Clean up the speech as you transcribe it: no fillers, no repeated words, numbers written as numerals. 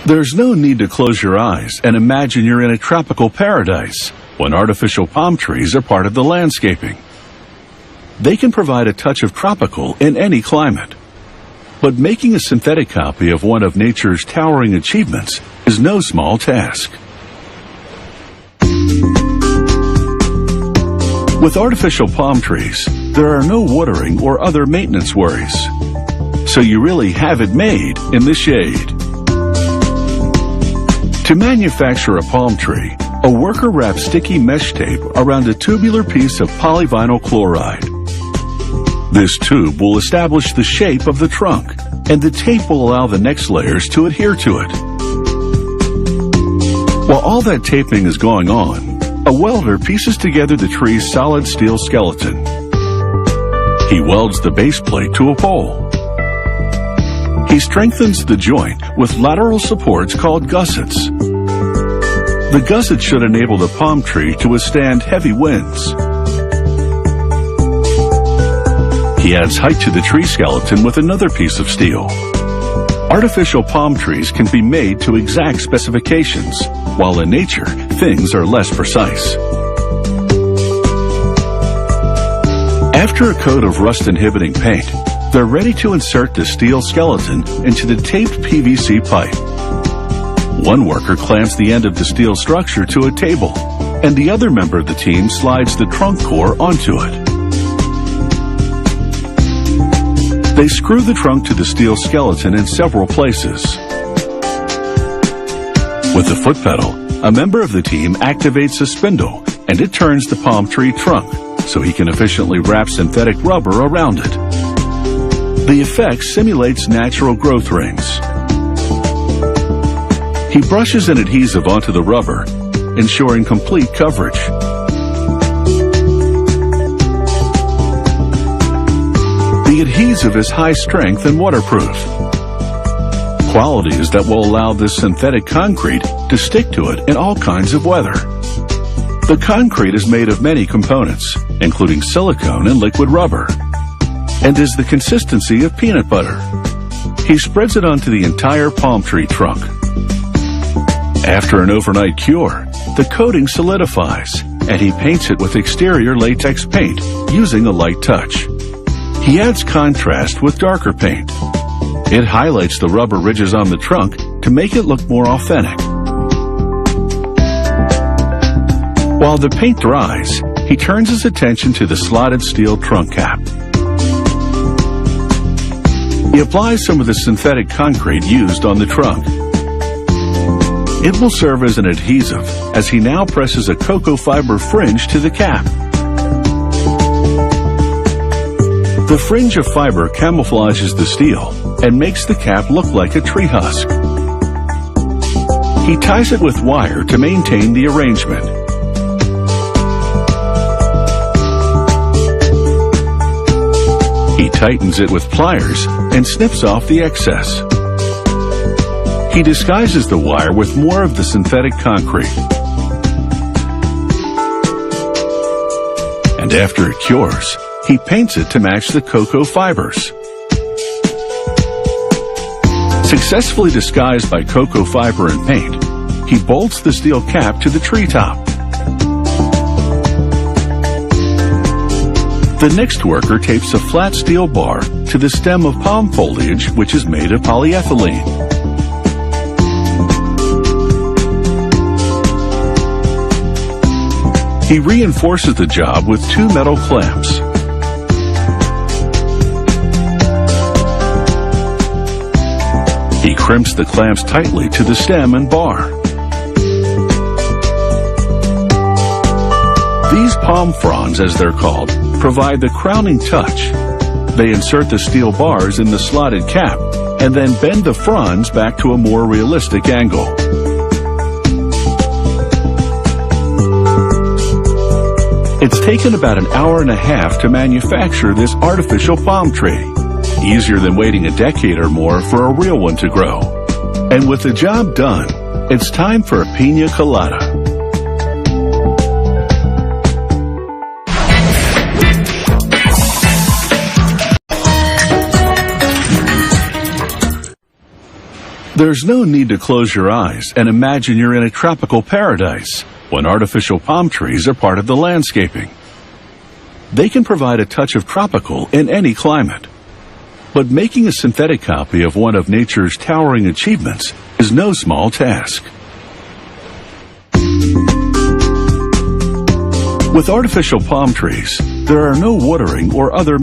There's no need to close your eyes and imagine you're in a tropical paradise when artificial palm trees are part of the landscaping. They can provide a touch of tropical in any climate. But making a synthetic copy of one of nature's towering achievements is no small task. With artificial palm trees, there are no watering or other maintenance worries. So you really have it made in the shade. To manufacture a palm tree, a worker wraps sticky mesh tape around a tubular piece of polyvinyl chloride. This tube will establish the shape of the trunk, and the tape will allow the next layers to adhere to it. While all that taping is going on, a welder pieces together the tree's solid steel skeleton. He welds the base plate to a pole. He strengthens the joint with lateral supports called gussets. The gussets should enable the palm tree to withstand heavy winds. He adds height to the tree skeleton with another piece of steel. Artificial palm trees can be made to exact specifications, while in nature, things are less precise. After a coat of rust-inhibiting paint, they're ready to insert the steel skeleton into the taped PVC pipe. One worker clamps the end of the steel structure to a table, and the other member of the team slides the trunk core onto it. They screw the trunk to the steel skeleton in several places. With the foot pedal, a member of the team activates a spindle, and it turns the palm tree trunk, so he can efficiently wrap synthetic rubber around it. The effect simulates natural growth rings. He brushes an adhesive onto the rubber, ensuring complete coverage. The adhesive is high strength and waterproof. Qualities that will allow this synthetic concrete to stick to it in all kinds of weather. The concrete is made of many components, including silicone and liquid rubber, and is the consistency of peanut butter. He spreads it onto the entire palm tree trunk. After an overnight cure, the coating solidifies, and he paints it with exterior latex paint using a light touch. He adds contrast with darker paint. It highlights the rubber ridges on the trunk to make it look more authentic. While the paint dries, he turns his attention to the slotted steel trunk cap. He applies some of the synthetic concrete used on the trunk. It will serve as an adhesive as he now presses a cocoa fiber fringe to the cap. The fringe of fiber camouflages the steel and makes the cap look like a tree husk. He ties it with wire to maintain the arrangement. He tightens it with pliers and snips off the excess. He disguises the wire with more of the synthetic concrete. And after it cures, he paints it to match the cocoa fibers. Successfully disguised by cocoa fiber and paint, he bolts the steel cap to the treetop. The next worker tapes a flat steel bar to the stem of palm foliage, which is made of polyethylene. He reinforces the job with two metal clamps. He crimps the clamps tightly to the stem and bar. These palm fronds, as they're called, provide the crowning touch. They insert the steel bars in the slotted cap and then bend the fronds back to a more realistic angle. It's taken about an hour and a half to manufacture this artificial palm tree. Easier than waiting a decade or more for a real one to grow. And with the job done, it's time for a pina colada. There's no need to close your eyes and imagine you're in a tropical paradise when artificial palm trees are part of the landscaping. They can provide a touch of tropical in any climate. But making a synthetic copy of one of nature's towering achievements is no small task. With artificial palm trees, there are no watering or other